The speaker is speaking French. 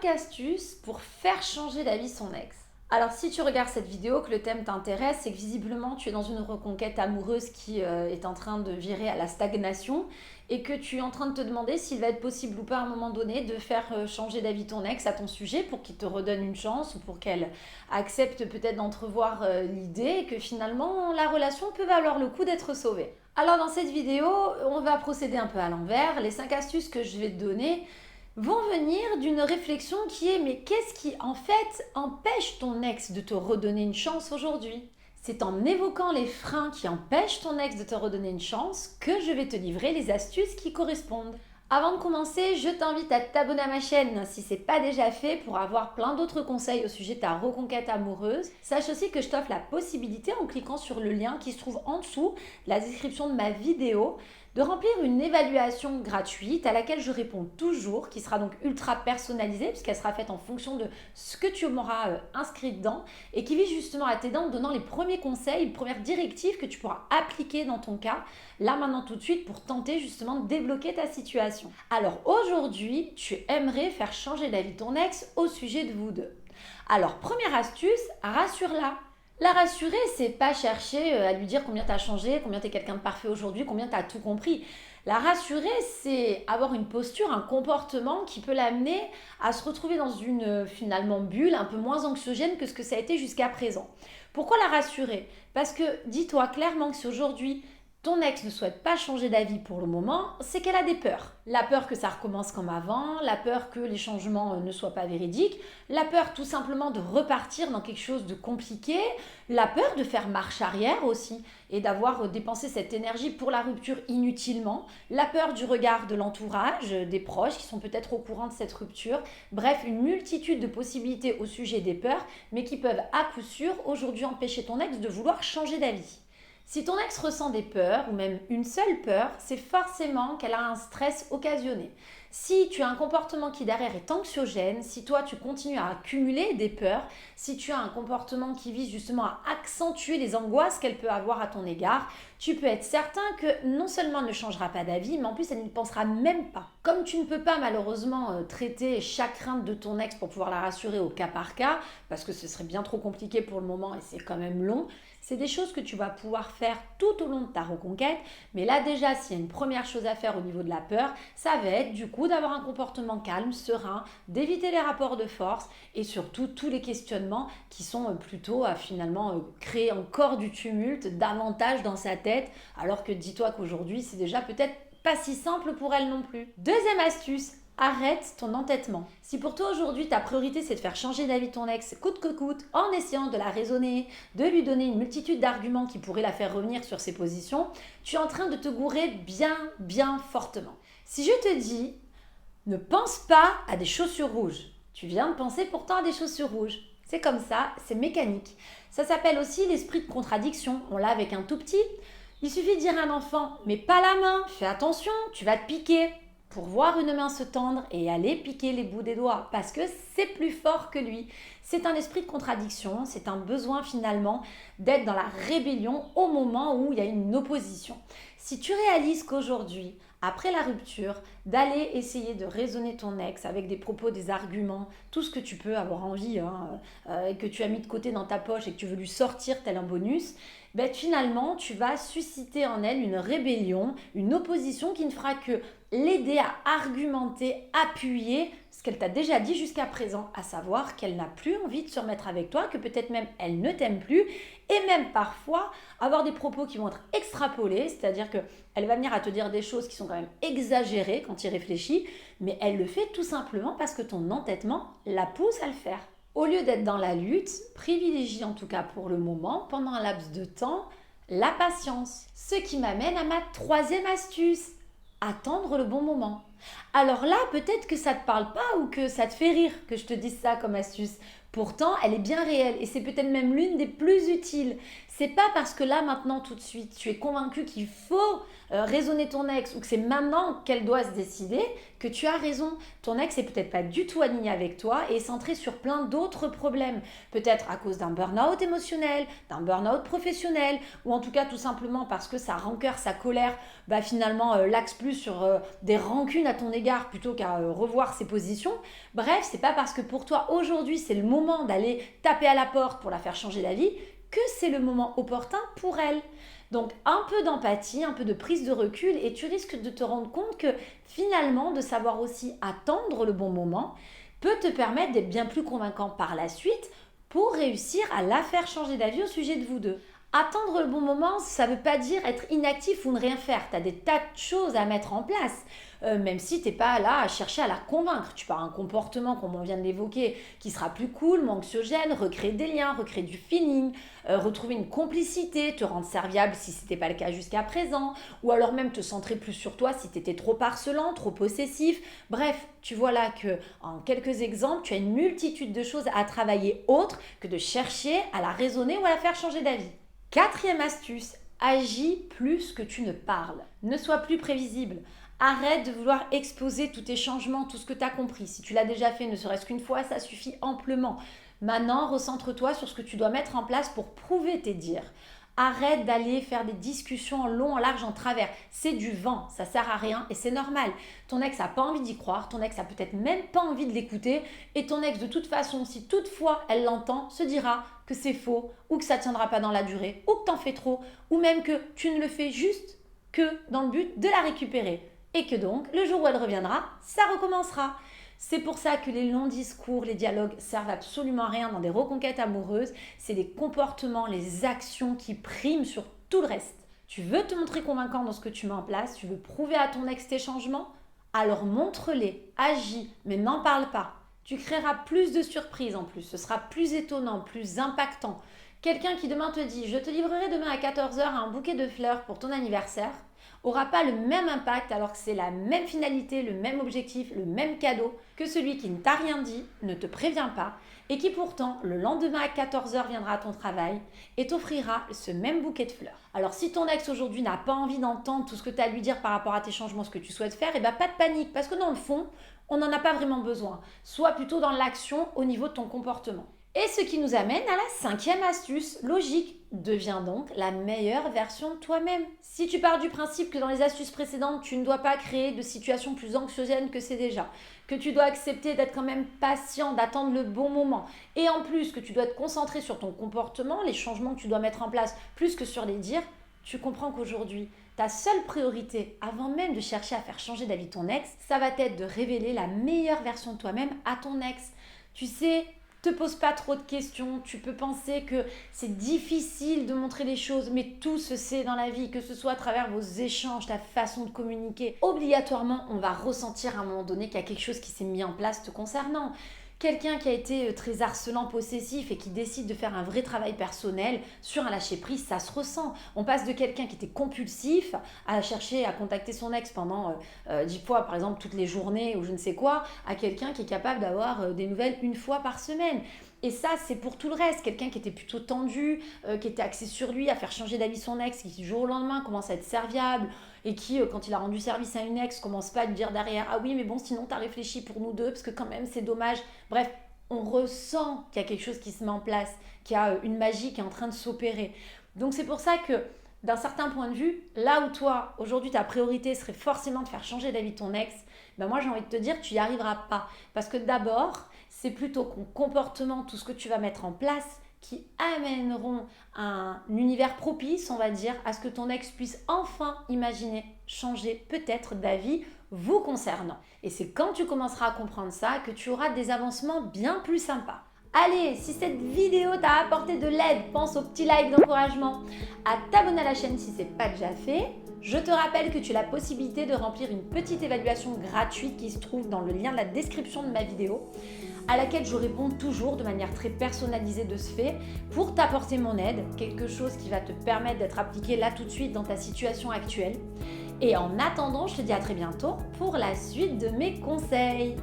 astuces pour faire changer d'avis son ex. Alors si tu regardes cette vidéo, que le thème t'intéresse, c'est que visiblement tu es dans une reconquête amoureuse qui est en train de virer à la stagnation et que tu es en train de te demander s'il va être possible ou pas à un moment donné de faire changer d'avis ton ex à ton sujet pour qu'il te redonne une chance ou pour qu'elle accepte peut-être d'entrevoir l'idée que finalement la relation peut valoir le coup d'être sauvée. Alors dans cette vidéo, on va procéder un peu à l'envers. Les 5 astuces que je vais te donner vont venir d'une réflexion qui est mais qu'est-ce qui en fait empêche ton ex de te redonner une chance aujourd'hui? C'est en évoquant les freins qui empêchent ton ex de te redonner une chance que je vais te livrer les astuces qui correspondent. Avant de commencer, je t'invite à t'abonner à ma chaîne si ce n'est pas déjà fait pour avoir plein d'autres conseils au sujet de ta reconquête amoureuse. Sache aussi que je t'offre la possibilité en cliquant sur le lien qui se trouve en dessous de la description de ma vidéo de remplir une évaluation gratuite à laquelle je réponds toujours, qui sera donc ultra personnalisée puisqu'elle sera faite en fonction de ce que tu m'auras inscrit dedans et qui vise justement à t'aider en te donnant les premiers conseils, les premières directives que tu pourras appliquer dans ton cas, là maintenant tout de suite pour tenter justement de débloquer ta situation. Alors aujourd'hui, tu aimerais faire changer d'avis ton ex au sujet de vous deux. Alors première astuce, rassure-la. La rassurer, c'est pas chercher à lui dire combien tu as changé, combien tu es quelqu'un de parfait aujourd'hui, combien tu as tout compris. La rassurer, c'est avoir une posture, un comportement qui peut l'amener à se retrouver dans une finalement bulle un peu moins anxiogène que ce que ça a été jusqu'à présent. Pourquoi la rassurer? Parce que dis-toi clairement que si aujourd'hui ton ex ne souhaite pas changer d'avis pour le moment, c'est qu'elle a des peurs. La peur que ça recommence comme avant, la peur que les changements ne soient pas véridiques, la peur tout simplement de repartir dans quelque chose de compliqué, la peur de faire marche arrière aussi et d'avoir dépensé cette énergie pour la rupture inutilement, la peur du regard de l'entourage, des proches qui sont peut-être au courant de cette rupture, bref, une multitude de possibilités au sujet des peurs, mais qui peuvent à coup sûr aujourd'hui empêcher ton ex de vouloir changer d'avis. Si ton ex ressent des peurs, ou même une seule peur, c'est forcément qu'elle a un stress occasionné. Si tu as un comportement qui derrière est anxiogène, si toi tu continues à accumuler des peurs, si tu as un comportement qui vise justement à accentuer les angoisses qu'elle peut avoir à ton égard, tu peux être certain que non seulement elle ne changera pas d'avis, mais en plus elle n'y pensera même pas. Comme tu ne peux pas malheureusement traiter chaque crainte de ton ex pour pouvoir la rassurer au cas par cas, parce que ce serait bien trop compliqué pour le moment et c'est quand même long, c'est des choses que tu vas pouvoir faire tout au long de ta reconquête. Mais là déjà, s'il y a une première chose à faire au niveau de la peur, ça va être du coup d'avoir un comportement calme, serein, d'éviter les rapports de force et surtout tous les questionnements qui sont plutôt à finalement créer encore du tumulte davantage dans sa tête. Alors que dis-toi qu'aujourd'hui, c'est déjà peut-être pas si simple pour elle non plus. Deuxième astuce. Arrête ton entêtement. Si pour toi aujourd'hui ta priorité c'est de faire changer d'avis ton ex coûte que coûte, en essayant de la raisonner, de lui donner une multitude d'arguments qui pourraient la faire revenir sur ses positions, tu es en train de te gourer bien fortement. Si je te dis ne pense pas à des chaussures rouges, tu viens de penser pourtant à des chaussures rouges. C'est comme ça, c'est mécanique. Ça s'appelle aussi l'esprit de contradiction. On l'a avec un tout petit. Il suffit de dire à un enfant mais pas la main, fais attention, tu vas te piquer. Pour voir une main se tendre et aller piquer les bouts des doigts parce que c'est plus fort que lui. C'est un esprit de contradiction, c'est un besoin finalement d'être dans la rébellion au moment où il y a une opposition. Si tu réalises qu'aujourd'hui, après la rupture, d'aller essayer de raisonner ton ex avec des propos, des arguments, tout ce que tu peux avoir envie et que tu as mis de côté dans ta poche et que tu veux lui sortir tel un bonus, ben finalement tu vas susciter en elle une rébellion, une opposition qui ne fera que l'aider à argumenter, appuyer ce qu'elle t'a déjà dit jusqu'à présent, à savoir qu'elle n'a plus envie de se remettre avec toi, que peut-être même elle ne t'aime plus, et même parfois avoir des propos qui vont être extrapolés, c'est-à-dire qu'elle va venir à te dire des choses qui sont quand même exagérées quand tu y réfléchis, mais elle le fait tout simplement parce que ton entêtement la pousse à le faire. Au lieu d'être dans la lutte, privilégie en tout cas pour le moment, pendant un laps de temps, la patience. Ce qui m'amène à ma troisième astuce. Attendre le bon moment. Alors là, peut-être que ça ne te parle pas ou que ça te fait rire que je te dise ça comme astuce. Pourtant, elle est bien réelle et c'est peut-être même l'une des plus utiles. C'est pas parce que là, maintenant, tout de suite, tu es convaincu qu'il faut raisonner ton ex ou que c'est maintenant qu'elle doit se décider que tu as raison. Ton ex est peut-être pas du tout aligné avec toi et est centré sur plein d'autres problèmes. Peut-être à cause d'un burn-out émotionnel, d'un burn-out professionnel ou en tout cas tout simplement parce que sa rancœur, sa colère, finalement l'axe plus sur des rancunes à ton égard plutôt qu'à revoir ses positions. Bref, c'est pas parce que pour toi aujourd'hui c'est le moment d'aller taper à la porte pour la faire changer d'avis que c'est le moment opportun pour elle. Donc un peu d'empathie, un peu de prise de recul et tu risques de te rendre compte que finalement de savoir aussi attendre le bon moment peut te permettre d'être bien plus convaincant par la suite pour réussir à la faire changer d'avis au sujet de vous deux. Attendre le bon moment, ça ne veut pas dire être inactif ou ne rien faire. Tu as des tas de choses à mettre en place, même si tu n'es pas là à chercher à la convaincre. Tu pars un comportement, comme on vient de l'évoquer, qui sera plus cool, moins anxiogène, recréer des liens, recréer du feeling, retrouver une complicité, te rendre serviable si ce n'était pas le cas jusqu'à présent, ou alors même te centrer plus sur toi si tu étais trop harcelant, trop possessif. Bref, tu vois là que en quelques exemples, tu as une multitude de choses à travailler autres que de chercher à la raisonner ou à la faire changer d'avis. Quatrième astuce, agis plus que tu ne parles. Ne sois plus prévisible. Arrête de vouloir exposer tous tes changements, tout ce que tu as compris. Si tu l'as déjà fait, ne serait-ce qu'une fois, ça suffit amplement. Maintenant, recentre-toi sur ce que tu dois mettre en place pour prouver tes dires. Arrête d'aller faire des discussions en long, en large, en travers. C'est du vent, ça sert à rien et c'est normal. Ton ex n'a pas envie d'y croire, ton ex a peut-être même pas envie de l'écouter et ton ex, de toute façon, si toutefois elle l'entend, se dira que c'est faux ou que ça ne tiendra pas dans la durée ou que t'en fais trop ou même que tu ne le fais juste que dans le but de la récupérer et que donc, le jour où elle reviendra, ça recommencera. C'est pour ça que les longs discours, les dialogues servent absolument à rien dans des reconquêtes amoureuses. C'est les comportements, les actions qui priment sur tout le reste. Tu veux te montrer convaincant dans ce que tu mets en place, tu veux prouver à ton ex tes changements, alors montre-les, agis, mais n'en parle pas. Tu créeras plus de surprises en plus, ce sera plus étonnant, plus impactant. Quelqu'un qui demain te dit « je te livrerai demain à 14 h un bouquet de fleurs pour ton anniversaire », aura pas le même impact alors que c'est la même finalité, le même objectif, le même cadeau que celui qui ne t'a rien dit, ne te prévient pas et qui pourtant le lendemain à 14 h viendra à ton travail et t'offrira ce même bouquet de fleurs. Alors si ton ex aujourd'hui n'a pas envie d'entendre tout ce que tu as à lui dire par rapport à tes changements, ce que tu souhaites faire, et pas de panique parce que dans le fond, on n'en a pas vraiment besoin. Sois plutôt dans l'action au niveau de ton comportement. Et ce qui nous amène à la 5e astuce, logique. Deviens donc la meilleure version de toi-même. Si tu pars du principe que dans les astuces précédentes, tu ne dois pas créer de situations plus anxiogènes que c'est déjà, que tu dois accepter d'être quand même patient, d'attendre le bon moment, et en plus que tu dois te concentrer sur ton comportement, les changements que tu dois mettre en place, plus que sur les dires, tu comprends qu'aujourd'hui, ta seule priorité, avant même de chercher à faire changer d'avis ton ex, ça va être de révéler la meilleure version de toi-même à ton ex. Tu sais, te pose pas trop de questions, tu peux penser que c'est difficile de montrer les choses, mais tout se sait dans la vie, que ce soit à travers vos échanges, ta façon de communiquer. Obligatoirement, on va ressentir à un moment donné qu'il y a quelque chose qui s'est mis en place te concernant. Quelqu'un qui a été très harcelant, possessif et qui décide de faire un vrai travail personnel sur un lâcher-prise, ça se ressent. On passe de quelqu'un qui était compulsif à chercher à contacter son ex pendant 10 fois, par exemple, toutes les journées ou je ne sais quoi, à quelqu'un qui est capable d'avoir des nouvelles une fois par semaine. Et ça, c'est pour tout le reste. Quelqu'un qui était plutôt tendu, qui était axé sur lui, à faire changer d'avis son ex, qui du jour au lendemain commence à être serviable et qui, quand il a rendu service à une ex, commence pas à lui dire derrière « ah oui, mais bon, sinon t'as réfléchi pour nous deux, parce que quand même c'est dommage ». Bref, on ressent qu'il y a quelque chose qui se met en place, qu'il y a une magie qui est en train de s'opérer. Donc c'est pour ça que, d'un certain point de vue, là où toi, aujourd'hui, ta priorité serait forcément de faire changer d'avis ton ex, ben moi j'ai envie de te dire, tu n'y arriveras pas. Parce que d'abord, c'est plutôt ton comportement, tout ce que tu vas mettre en place, qui amèneront un univers propice, on va dire, à ce que ton ex puisse enfin imaginer changer peut-être d'avis vous concernant. Et c'est quand tu commenceras à comprendre ça que tu auras des avancements bien plus sympas. Allez, si cette vidéo t'a apporté de l'aide, pense au petit like d'encouragement, à t'abonner à la chaîne si ce n'est pas déjà fait. Je te rappelle que tu as la possibilité de remplir une petite évaluation gratuite qui se trouve dans le lien de la description de ma vidéo, à laquelle je réponds toujours de manière très personnalisée de ce fait pour t'apporter mon aide, quelque chose qui va te permettre d'être appliqué là tout de suite dans ta situation actuelle. Et en attendant, je te dis à très bientôt pour la suite de mes conseils.